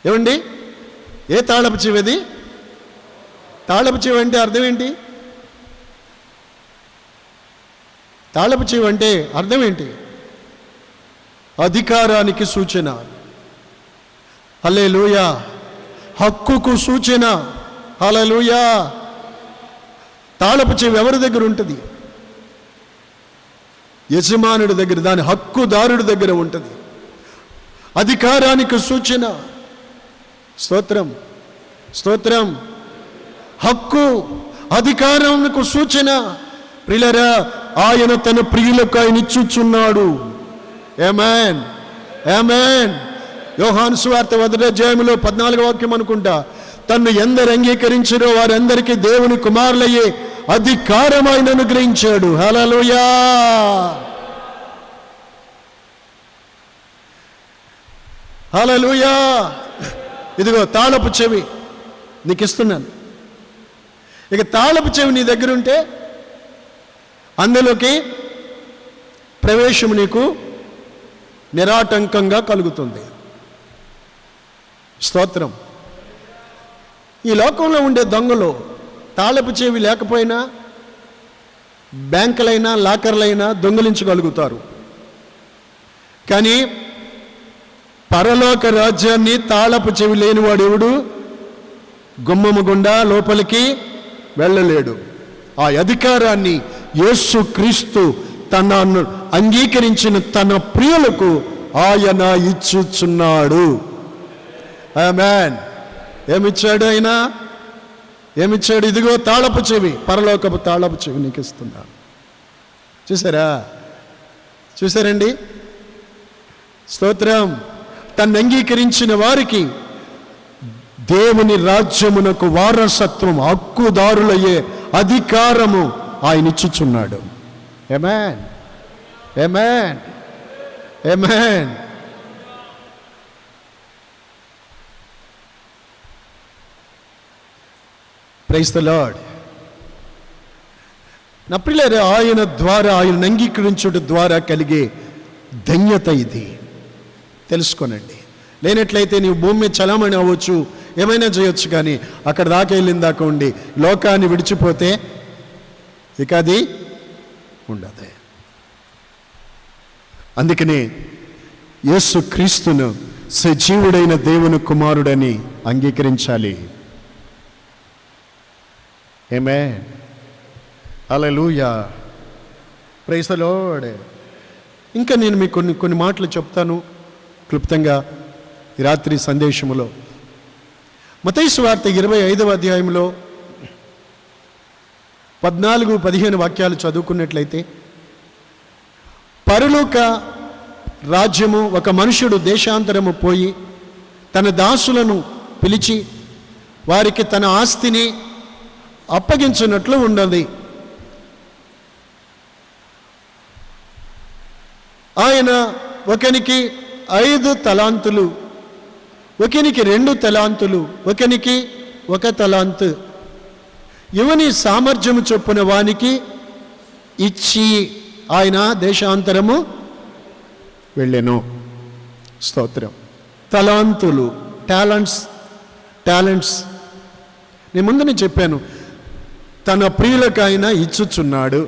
ఏమండి, ఏ తాళపు చెవి అది? తాళపు చెవి అంటే అర్థం ఏంటి? తాళపు చెవి అంటే అర్థం ఏంటి? అధికారానికి సూచన. హల్లెలూయా. హక్కుకు సూచన. హల్లెలూయా. తాళపు చెవి ఎవరి దగ్గర ఉంటుంది? యజమానుడి దగ్గర, దాని హక్కుదారుడి దగ్గర ఉంటుంది. అధికారానికి సూచన. స్తోత్రం, స్తోత్రం. హక్కు, అధికారానికి సూచన. ప్రియులారా, ఆయన తన ప్రియులకు ఆయన ఇచ్చుచున్నాడు. ఆమేన్, ఆమేన్. యోహాను సువార్త 1వ అధ్యాయంలో 14వ వాక్యం అనుకుంటా, తన్ను ఎందరు అంగీకరించారో వారందరికీ దేవుని కుమారులయ్యే అధికారం ఆయన అనుగ్రహించాడు. హల్లెలూయా. హల్లెలూయా. ఇదిగో తాళపు చెవి నీకు ఇస్తున్నాను. ఇక తాళపు చెవి నీ దగ్గర ఉంటే అందులోకి ప్రవేశం నీకు నిరాటంకంగా కలుగుతుంది. స్తోత్రం. ఈ లోకంలో ఉండే దొంగలు తాళపు చెవి లేకపోయినా బ్యాంకులైనా లాకర్లైనా దొంగిలించగలుగుతారు. కానీ పరలోక రాజ్యాన్ని తాళపు చెవి లేనివాడు ఎవడు గుమ్మము గుండా లోపలికి వెళ్ళలేడు. ఆ అధికారాన్ని యేసు క్రీస్తు తనను అంగీకరించిన తన ప్రియులకు ఆయన ఇచ్చుచున్నాడు. ఆమేన్. ఏమిచ్చాడు ఆయన? ఏమిచ్చాడు? ఇదిగో తాళపు చెవి, పరలోకపు తాళపు చెవి నీకు ఇస్తున్నాడు. చూసారండి? స్తోత్రం. తను అంగీకరించిన వారికి దేవుని రాజ్యమునకు వారసత్వం, హక్కుదారులయ్యే అధికారము ఆయన ఇచ్చుచున్నాడు. ఆమేన్. ఆమేన్. ఆమేన్. Praise the lord. నా ప్రియులారా, ఆయన ద్వారా, ఆయన అంగీకరించుట ద్వారా కలిగే ధన్యత ఇది. తెలుసుకోనండి. లేనట్లయితే నీవు భూమి మీద చలామణి అవ్వచ్చు, ఏమైనా చేయొచ్చు, కానీ అక్కడ దాకా వెళ్ళిన దాకా ఉండి లోకాన్ని విడిచిపోతే ఇక అది ఉండదు. అందుకనే యేసు క్రీస్తును సజీవుడైన దేవుని కుమారుడని అంగీకరించాలి. ఆమేన్. హల్లెలూయా. Praise the lord. ఇంకా నేను మీకు కొన్ని మాటలు చెప్తాను క్లుప్తంగా ఈ రాత్రి సందేశములో. మత్తయి సువార్త 25వ అధ్యాయంలో 14-15 వాక్యాలు చదువుకున్నట్లయితే, పరలోక రాజ్యము ఒక మనుషుడు దేశాంతరము పోయి తన దాసులను పిలిచి వారికి తన ఆస్తిని అప్పగించినట్లు ఉన్నది. ఆయన ఒకనికి 5 తలాంతులు, ఒకనికి 2 తలాంతులు, ఒకనికి 1 తలాంతు ఇవని సామర్థ్యము చొప్పున వానికి ఇచ్చి ఆయన దేశాంతరము వెళ్ళెను. స్తోత్రం. తలాంతులు, టాలెంట్స్ నేను ముందునే చెప్పాను, తన ప్రియులకు ఆయన ఇచ్చుచున్నాడు.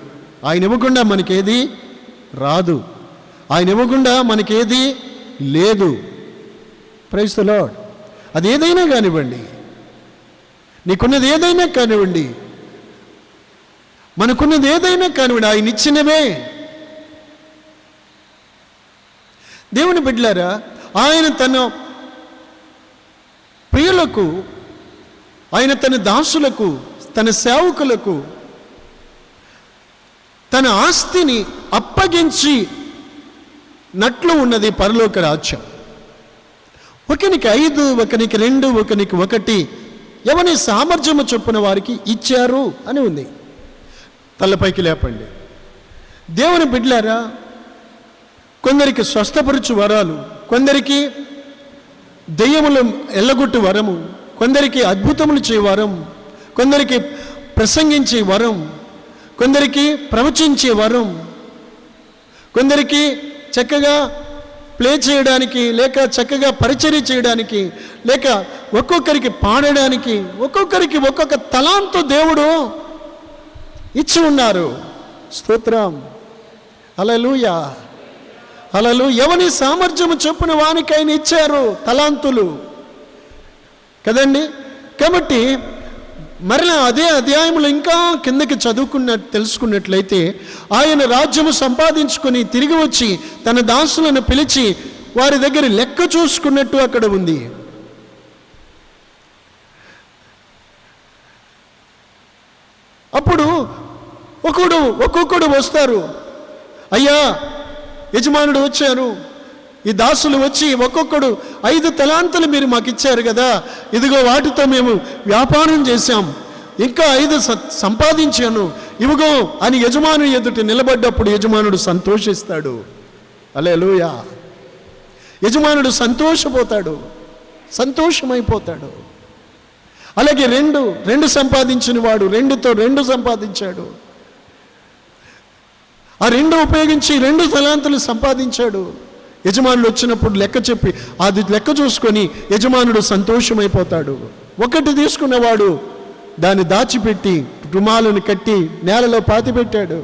ఆయన ఇవ్వకుండా మనకేది రాదు, ఆయన ఇవ్వకుండా మనకేది లేదు. Praise the lord. అది ఏదైనా కానివ్వండి, నీకున్నది ఏదైనా కానివ్వండి, మనకున్నది ఏదైనా కానివ్వండి, ఆయన ఇచ్చినవే. దేవుని బిడ్డలారా, ఆయన తన ప్రియులకు, ఆయన తన దాసులకు, తన సేవకులకు తన ఆస్తిని అప్పగించి నట్లు ఉన్నది పరలోక రాజ్యం. ఒకనికి 5, ఒకనికి 2, ఒకనికి 1 ఎవని సామర్థ్యము చొప్పున వారికి ఇచ్చారు అని ఉంది. తలపైకి లేపండి. దేవుని బిడ్డలారా, కొందరికి స్వస్థపరచు వరాలు, కొందరికి దెయ్యములు ఎల్లగొట్టు వరము, కొందరికి అద్భుతములు చే వరం, కొందరికి ప్రసంగించే వరం, కొందరికి ప్రవచించే వరం, కొందరికి చక్కగా ప్లే చేయడానికి, లేక చక్కగా పరిచర్య చేయడానికి, లేక ఒక్కొక్కరికి పాడడానికి, ఒక్కొక్కరికి ఒక్కొక్క తలాంతు దేవుడు ఇచ్చి ఉన్నారు. స్తోత్రం. హల్లెలూయా. హల్లెలూయా. ఎవని సామర్థ్యము చొప్పున వానికి ఆయన ఇచ్చారు తలాంతులు కదండి. కాబట్టి మరలా అదే అధ్యాయంలో ఇంకా కిందకి తెలుసుకున్నట్లయితే, ఆయన రాజ్యము సంపాదించుకొని తిరిగి వచ్చి తన దాసులను పిలిచి వారి దగ్గర లెక్క చూసుకున్నట్టు అక్కడ ఉంది. అప్పుడు ఒక్కొక్కడు వస్తారు. అయ్యా, యజమానుడు వచ్చారు, ఈ దాసులు వచ్చి ఒక్కొక్కడు 5 తలాంతులు మీరు మాకు ఇచ్చారు కదా, ఇదిగో వాటితో మేము వ్యాపారం చేశాం, ఇంకా 5 సంపాదించాను, ఇవిగో అని యజమాను ఎదుట నిలబడ్డప్పుడు యజమానుడు సంతోషిస్తాడు. హల్లెలూయా. యజమానుడు సంతోషపోతాడు, సంతోషమైపోతాడు. అలాగే రెండు సంపాదించిన వాడు 2తో 2 సంపాదించాడు. ఆ 2 ఉపయోగించి 2 తలాంతులు సంపాదించాడు. యజమానుడు వచ్చినప్పుడు లెక్క చెప్పి అది లెక్క చూసుకొని యజమానుడు సంతోషమైపోతాడు. 1 తీసుకున్నవాడు దాన్ని దాచిపెట్టి రుమాలను కట్టి నేలలో పాతిపెట్టాడు.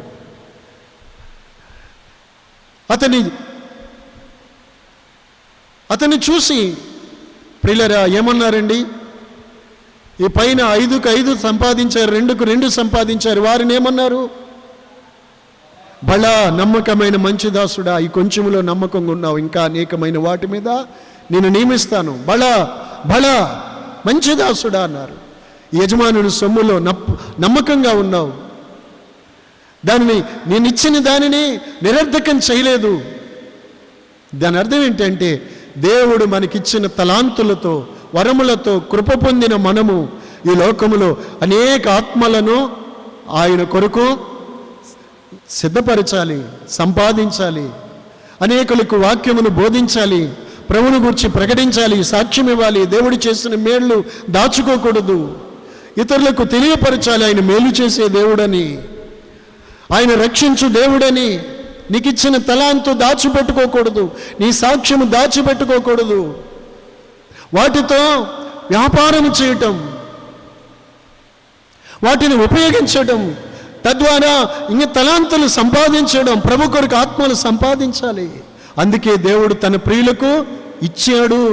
అతన్ని చూసి ప్రియులారా ఏమన్నారండి? ఈ పైన 5కు 5 సంపాదించారు, 2కు 2 సంపాదించారు. వారిని ఏమన్నారు? బలా నమ్మకమైన మంచి దాసుడా, ఈ కొంచెములో నమ్మకంగా ఉన్నావు, ఇంకా అనేకమైన వాటి మీద నేను నియమిస్తాను. బలా మంచి దాసుడా అన్నారు. యజమానుని సొమ్ములో నమ్మకంగా ఉన్నావు, నేను ఇచ్చిన దానిని నిరర్ధకం చేయలేదు. దాని అర్థం ఏంటంటే దేవుడు మనకిచ్చిన తలాంతులతో వరములతో కృప పొందిన మనము ఈ లోకములో అనేక ఆత్మలను ఆయన కొరకు సిద్ధపరచాలి, సంపాదించాలి, అనేకులకు వాక్యమును బోధించాలి, ప్రభువును గురించి ప్రకటించాలి, సాక్ష్యం ఇవ్వాలి. దేవుడు చేసిన మేళ్ళు దాచుకోకూడదు, ఇతరులకు తెలియపరచాలి ఆయన మేలు చేసే దేవుడని, ఆయన రక్షించు దేవుడని. నీకు ఇచ్చిన తలాంతు దాచిపెట్టుకోకూడదు, నీ సాక్ష్యము దాచిపెట్టుకోకూడదు. వాటితో వ్యాపారం చేయటం, వాటిని ఉపయోగించడం, తద్వారా ఇంక తలాంతులు సంపాదించడం, ప్రభు కొరకు ఆత్మలు సంపాదించాలి. అందుకే దేవుడు తన ప్రియులకు ఇచ్చాడు.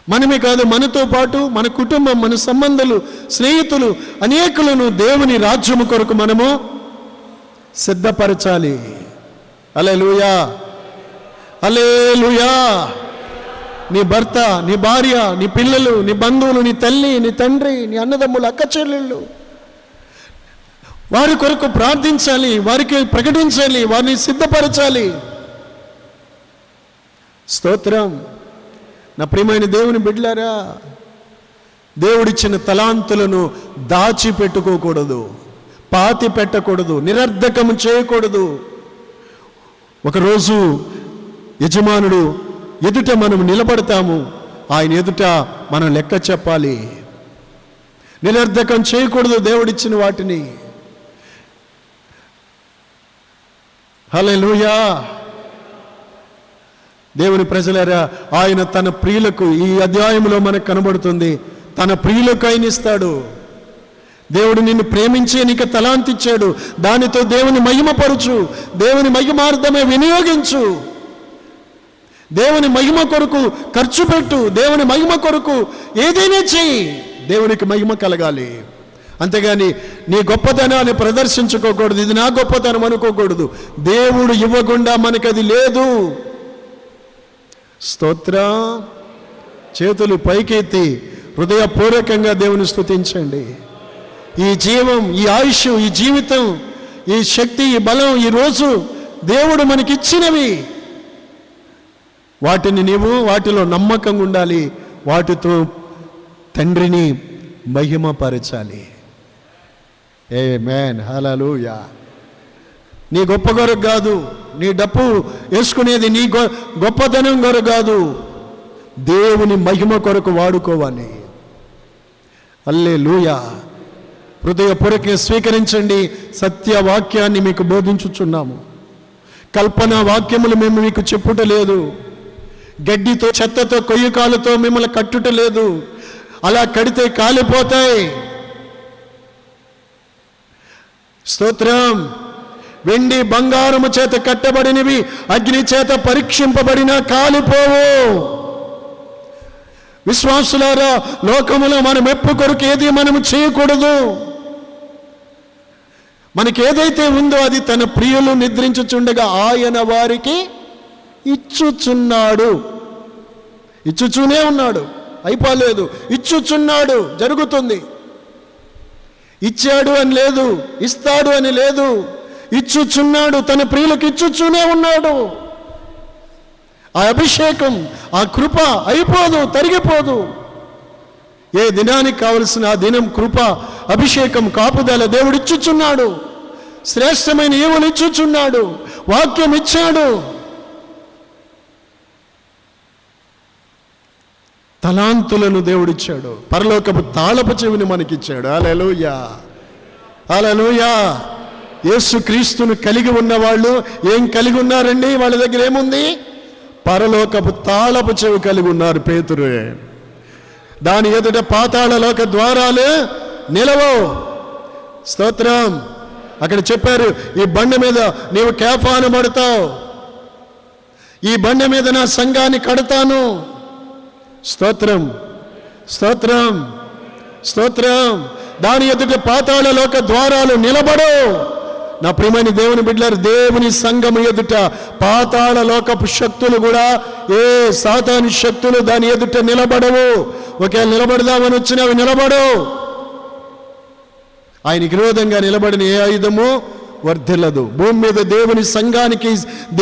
మనమే కాదు, మనతో పాటు మన కుటుంబం, మన సంబంధాలు, స్నేహితులు అనేకులను దేవుని రాజ్యము కొరకు మనము సిద్ధపరచాలి. హల్లెలూయా, హల్లెలూయా. నీ భర్త, నీ భార్య, నీ పిల్లలు, నీ బంధువులు, నీ తల్లి, నీ తండ్రి, నీ అన్నదమ్ములు, అక్క చెల్లెళ్ళు, వారి కొరకు ప్రార్థించాలి, వారికి ప్రకటించాలి, వారిని సిద్ధపరచాలి. స్తోత్రం. నా ప్రియమైన దేవుని బిడ్డలారా, దేవుడిచ్చిన తలాంతులను దాచిపెట్టుకోకూడదు, పాతి పెట్టకూడదు, నిరర్ధకము చేయకూడదు. ఒకరోజు యజమానుడు ఎదుట మనం నిలబడతాము, ఆయన ఎదుట మనం లెక్క చెప్పాలి. నిరర్ధకం చేయకూడదు దేవుడిచ్చిన వాటిని. హల్లెలూయా. దేవుని ప్రజలారా, ఆయన తన ప్రియులకు, ఈ అధ్యాయంలో మనకు కనబడుతుంది, తన ప్రియులకు ఆయన ఇస్తాడు. దేవుడు నిన్ను ప్రేమించి నీకు తలాంతిచ్చాడు, దానితో దేవుని మహిమపరచు, దేవుని మహిమార్థమే వినియోగించు, దేవుని మహిమ కొరకు ఖర్చు పెట్టు, దేవుని మహిమ కొరకు ఏదైనా చెయ్యి, దేవునికి మహిమ కలగాలి. అంతేగాని నీ గొప్పతనాన్ని ప్రదర్శించుకోకూడదు, ఇది నా గొప్పతనం అనుకోకూడదు. దేవుడు ఇవ్వకుండా మనకది లేదు. స్తోత్రం. చేతులు పైకెత్తి హృదయపూర్వకంగా దేవుని స్తుతించండి. ఈ జీవం, ఈ ఆయుష్, ఈ జీవితం, ఈ శక్తి, ఈ బలం, ఈ రోజు దేవుడు మనకిచ్చినవి. వాటిని నీవు వాటిలో నమ్మకంగా ఉండాలి, వాటితో తండ్రిని మహిమపరచాలి. ఆమేన్, హల్లెలూయా. నీ గొప్ప కొరకు కాదు, నీ డప్పు వేసుకునేది నీ గొప్పతనం కొరకు కాదు, దేవుని మహిమ కొరకు వాడుకోవాలి. హల్లెలూయా. హృదయపూర్వకంగా స్వీకరించండి. సత్యవాక్యాన్ని మీకు బోధించుచున్నాము, కల్పన వాక్యములు మేము మీకు చెప్పుట లేదు, గడ్డితో చెత్తతో కొయ్యకాలతో మిమ్మల్ని కట్టుట లేదు. అలా కడితే కాలిపోతాయి. స్తోత్రం. వెండి బంగారము చేత కట్టబడినవి అగ్ని చేత పరీక్షింపబడిన కాలిపోవు. విశ్వాసులారా, లోకములో మనం ఎప్పు కొరకు ఏది మనము చేయకూడదు. మనకేదైతే ఉందో అది తన ప్రియులు నిద్రించుచుండగా ఆయన వారికి ఇచ్చుచున్నాడు. ఇచ్చుచూనే ఉన్నాడు, అయిపోలేదు. ఇచ్చుచున్నాడు, జరుగుతుంది. ఇచ్చాడు అని లేదు, ఇస్తాడు అని లేదు. ఇచ్చుచున్నాడు, తన ప్రియులకు ఇచ్చుచూనే ఉన్నాడు. ఆ అభిషేకం, ఆ కృప అయిపోదు, తరిగిపోదు. ఏ దినానికి కావలసిన ఆ దినం కృప, అభిషేకం, కాపుదల దేవుడిచ్చుచున్నాడు. శ్రేష్టమైన ఈవులు ఇచ్చుచున్నాడు. వాక్యం ఇచ్చాడు. తలాంతులను దేవుడిచ్చాడు. పరలోకపు తాళపు చెవిని మనకిచ్చాడు. హల్లెలూయా, హల్లెలూయా. యేసుక్రీస్తును కలిగి ఉన్నవాళ్ళు ఏం కలిగి ఉన్నారండి? వాళ్ళ దగ్గర ఏముంది? పరలోకపు తాళపు చెవి కలిగి ఉన్నారు. పేతురు దాని ఎదుట పాతాళలోక ద్వారాలు నిలవవు. స్తోత్రం. అక్కడ చెప్పారు, ఈ బండ మీద నీవు కేఫాను పడతావు, ఈ బండ మీద నా సంఘాన్ని కడతాను. స్తోత్రం, స్తోత్రం, స్తోత్రం. దాని ఎదుట పాతాళలోక ద్వారాలు నిలబడు. నా ప్రియమైన దేవుని బిడ్డలారు, దేవుని సంఘము ఎదుట పాతాళలోకపు శక్తులు కూడా, ఏ సాతాను శక్తులు దాని ఎదుట నిలబడవు. ఒకవేళ నిలబడదామని వచ్చినవి నిలబడవు. ఆయనకి విరోధంగా నిలబడిన ఏ ఆయుధము వర్ధిల్లదు. భూమి మీద దేవుని సంఘానికి,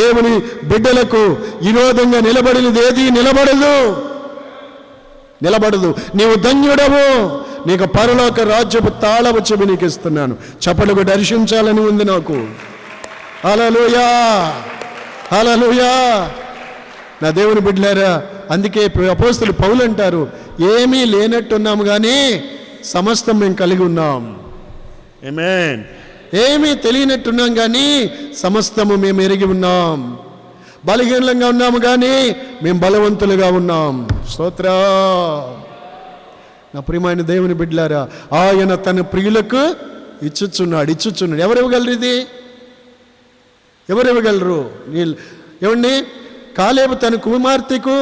దేవుని బిడ్డలకు విరోధంగా నిలబడినది ఏది నిలబడదు, నిలబడదు. నీవు ధన్యుడవు. నీకు పరలోక రాజ్యపు తాళపు చెవి నీకు ఇస్తున్నాను. చప్పట్లు దర్శించాలని ఉంది నాకు. హల్లెలూయా, హల్లెలూయా. నా దేవుని బిడ్డలారా, అందుకే అపోస్తలుడు పౌలు అంటారు, ఏమీ లేనట్టున్నాము కానీ సమస్తం మేము కలిగి ఉన్నాం. ఆమేన్. ఏమీ తెలియనట్టున్నాం కానీ సమస్తము మేము ఎరిగి ఉన్నాం. బలహీనంగా ఉన్నాము కానీ మేము బలవంతులుగా ఉన్నాం. స్తోత్రం. నా ప్రియమైన దేవుని బిడ్డలారా, ఆయన తన ప్రియులకు ఇచ్చుచున్నాడు. ఎవరు ఇవ్వగలరు? ఇది ఎవరు ఇవ్వగలరు? ఏమండి, కాలేబు తన కుమార్తెకు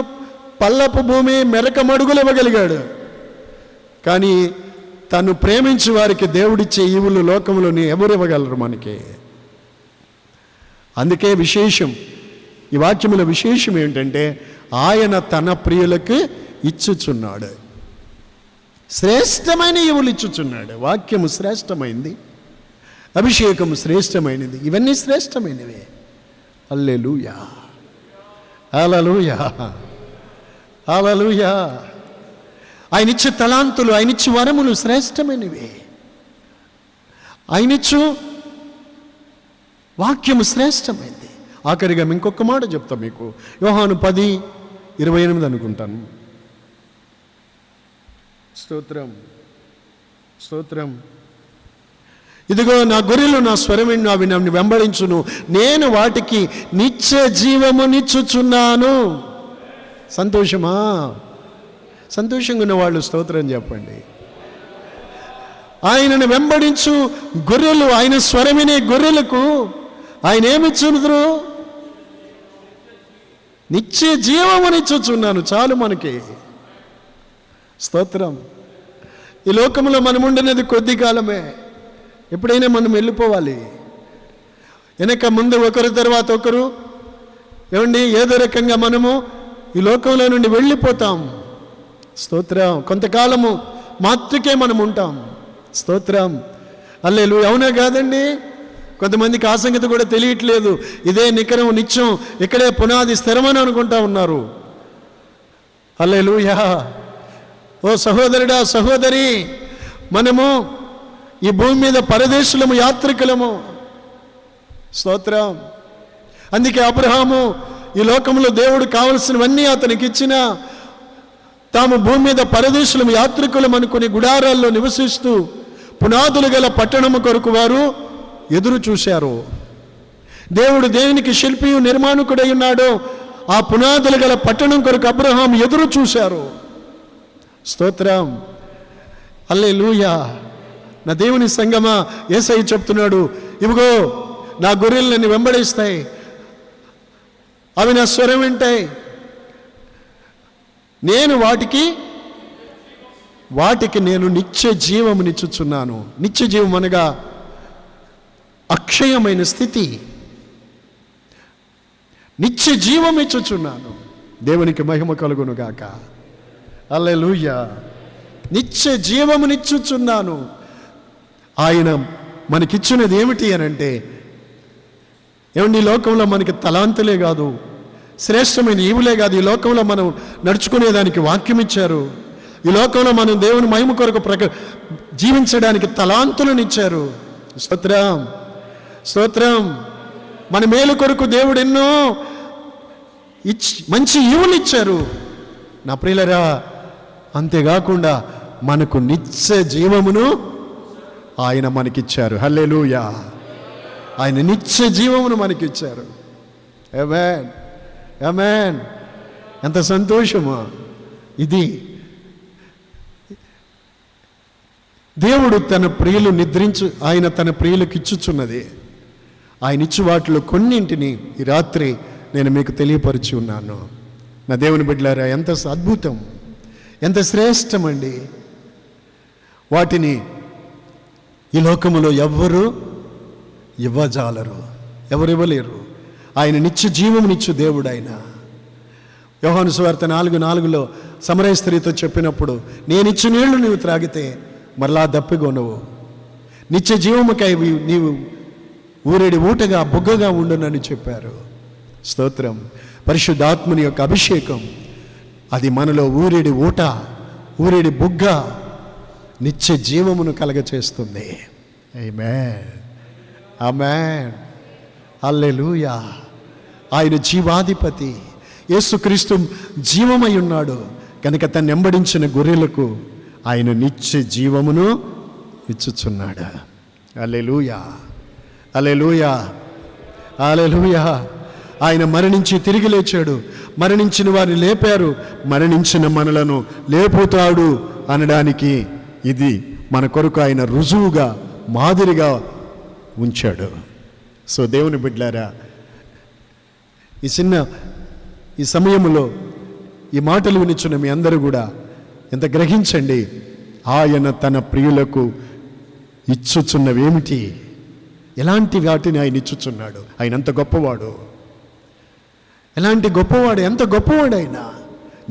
పల్లపు భూమి, మెరక మడుగులు ఇవ్వగలిగాడు. కానీ తను ప్రేమించి వారికి దేవుడిచ్చే ఈవులు లోకంలోని ఎవరు ఇవ్వగలరు మనకి? అందుకే విశేషం, ఈ వాక్యముల విశేషం ఏంటంటే, ఆయన తన ప్రియులకు ఇచ్చుచున్నాడు. శ్రేష్టమైన ఈవులు ఇచ్చుచున్నాడు. వాక్యము శ్రేష్టమైంది, అభిషేకము శ్రేష్టమైనది, ఇవన్నీ శ్రేష్టమైనవే. హల్లెలూయా, హల్లెలూయా, హల్లెలూయా. ఆయన ఇచ్చే తలాంతులు, ఆయన ఇచ్చే వరములు శ్రేష్టమైనవి. ఆయన ఇచ్చు వాక్యము శ్రేష్టమైంది. ఆఖరిగా ఇంకొక మాట చెప్తా మీకు. యోహాను 10:28 అనుకుంటాను. స్తోత్రం, స్తోత్రం. ఇదిగో నా గొర్రెలు నా స్వరం విని అవి నన్ను వెంబడించును, నేను వాటికి నిత్య జీవమునిచ్చుచున్నాను. సంతోషమా? సంతోషంగా ఉన్న వాళ్ళు స్తోత్రం చెప్పండి. ఆయనను వెంబడించు గొర్రెలు, ఆయన స్వరం వినే గొర్రెలకు ఆయన ఏమిచ్చును? నిత్య జీవమునిచ్చుచున్నాను. చాలు మనకి. స్తోత్రం. ఈ లోకంలో మనం ఉండినది కొద్ది కాలమే. ఎప్పుడైనా మనం వెళ్ళిపోవాలి. వెనక ముందు ఒకరు తర్వాత ఒకరు, ఏమండి, ఏదో రకంగా మనము ఈ లోకంలో నుండి వెళ్ళిపోతాం. స్తోత్రం. కొంతకాలము మాత్రకే మనం ఉంటాం. స్తోత్రం. హల్లెలూయా. అవునా కాదండి? కొంతమందికి ఆ సంగతి కూడా తెలియట్లేదు. ఇదే నికరం, నిత్యం, ఇక్కడే పునాది స్థిరమని అనుకుంటా ఉన్నారు. హల్లెలూయా. ఓ సహోదరుడా, సహోదరి, మనము ఈ భూమి మీద పరదేశులము, యాత్రికులము. స్తోత్రం. అందుకే అబ్రహాము ఈ లోకంలో దేవుడు కావలసినవన్నీ అతనికి ఇచ్చిన, తాము భూమి మీద పరదేశులము, యాత్రికులం అనుకుని గుడారాల్లో నివసిస్తూ పునాదులు గల పట్టణము కొరకు వారు ఎదురు చూశారు. దేవుడు దేవునికి శిల్పియు నిర్మాణకుడై ఉన్నాడు. ఆ పునాదులు గల పట్టణం కొరకు అబ్రహాం ఎదురు చూశారు. స్తోత్రం. హల్లెలూయా. నా దేవుని సంగమా, యేసయ్య చెప్తున్నాడు, ఇవిగో నా గొర్రెలు నన్ను వెంబడిస్తాయి, అవి నా స్వరం వింటాయి, నేను వాటికి నేను నిత్య జీవమునిచ్చుచున్నాను. నిత్య జీవం అనగా అక్షయమైన స్థితి. నిత్య జీవం ఇచ్చుచున్నాను. దేవునికి మహిమ కలుగును గాక. హల్లెలూయా. నిత్య జీవమునిచ్చుచున్నాను. ఆయన మనకిచ్చినది ఏమిటి అనంటే, ఏమండి, ఈ లోకంలో మనకి తలాంతులే కాదు, శ్రేష్టమైన ఈవులే కాదు, ఈ లోకంలో మనం నడుచుకునేదానికి వాక్యం ఇచ్చారు. ఈ లోకంలో మనం దేవుని మహిమ కొరకు జీవించడానికి తలాంతులను ఇచ్చారు. స్తోత్రం, స్తోత్రం. మన మేలు కొరకు దేవుడు ఎన్నో మంచి ఈవులు ఇచ్చారు నా ప్రియులరా. అంతేకాకుండా మనకు నిత్య జీవమును ఆయన మనకిచ్చారు. హల్లెలూయా. ఆయన నిత్య జీవమును మనకిచ్చారు. ఆమేన్, ఆమేన్. ఎంత సంతోషమా ఇది. దేవుడు తన ప్రియులు ఆయన తన ప్రియులకు ఇచ్చుచున్నది. ఆయన ఇచ్చు వాటిలో కొన్నింటిని ఈ రాత్రి నేను మీకు తెలియపరిచి ఉన్నాను. నా దేవుని బిడ్డలారా, ఎంత అద్భుతం, ఎంత శ్రేష్టమండి. వాటిని ఈ లోకములో ఎవ్వరూ ఇవ్వజాలరు, ఎవరు ఇవ్వలేరు. ఆయన నిత్య జీవమునిచ్చు దేవుడు ఆయన. యోహాను సువార్త 4:4 సమరయ స్త్రీతో చెప్పినప్పుడు, నేనిచ్చు నీళ్లు నీవు త్రాగితే మరలా దప్పిగొనవు, నిత్య జీవముకై నీవు ఊరేడి ఊటగా బుగ్గగా ఉండునని చెప్పారు. స్తోత్రం. పరిశుద్ధాత్మని యొక్క అభిషేకం అది మనలో ఊరేడి ఊట, ఊరేడి బుగ్గ, నిత్య జీవమును కలగచేస్తుంది. ఆమేన్, ఆమేన్, హల్లెలూయా. ఆయన జీవాధిపతి యేసుక్రీస్తు జీవమై ఉన్నాడు కనుక తను వెంబడించిన గొర్రెలకు ఆయన నిత్య జీవమును ఇచ్చుచున్నాడు. హల్లెలూయా, హల్లెలూయా, హల్లెలూయా. ఆయన మరణించి తిరిగి లేచాడు. మరణించిన వారిని లేపారు, మరణించిన మనలను లేపుతాడు అనడానికి ఇది మన కొరకు ఆయన రుజువుగా, మాదిరిగా ఉంచాడు. సో దేవుని బిడ్డలారా, ఈ సమయంలో ఈ మాటలు వినిచున్న మీ అందరూ కూడా ఎంత గ్రహించండి. ఆయన తన ప్రియులకు ఇచ్చుచున్నవేమిటి, ఎలాంటి వాటిని ఆయన ఇచ్చుచున్నాడు. ఆయన ఎంత గొప్పవాడు, ఎలాంటి గొప్పవాడు, ఎంత గొప్పవాడు ఆయన.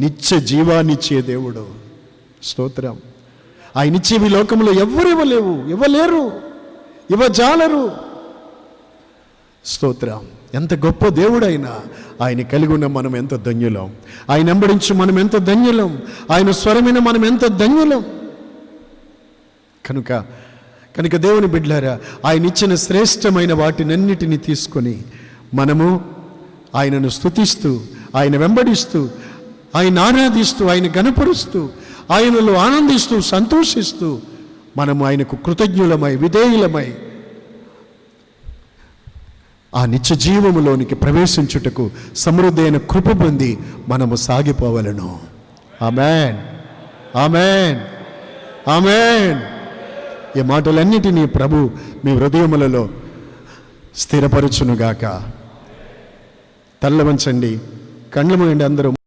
నిత్య జీవాన్నిచ్చే దేవుడు. స్తోత్రం. ఆయన ఇచ్చేవి లోకంలో ఎవ్వరు ఇవ్వలేరు, ఇవ్వజాలరు. స్తోత్రం. ఎంత గొప్ప దేవుడైనా ఆయన కలిగి ఉన్న మనం ఎంత ధన్యులం. ఆయన వెంబడించి మనం ఎంత ధన్యులం. ఆయన స్వరమైన మనం ఎంత ధన్యులం. కనుక దేవుని బిడ్డలారా, ఆయన ఇచ్చిన శ్రేష్టమైన వాటినన్నిటినీ తీసుకొని మనము ఆయనను స్తుతిస్తూ, ఆయన వెంబడిస్తూ, ఆయన ఆరాధిస్తూ, ఆయన గణపరుస్తూ, ఆయనలో ఆనందిస్తూ, సంతోషిస్తూ మనము ఆయనకు కృతజ్ఞులమై, విధేయులమై ఆ నిత్య జీవములోనికి ప్రవేశించుటకు సమృద్ధైన కృప పొంది మనము సాగిపోవలను. ఆమేన్, ఆమేన్, ఆమేన్. ఈ మాటలన్నిటినీ ప్రభు మీ హృదయములలో స్థిరపరచునుగాక. తల్ల వంచండి, కళ్ళు మూయండి అందరూ.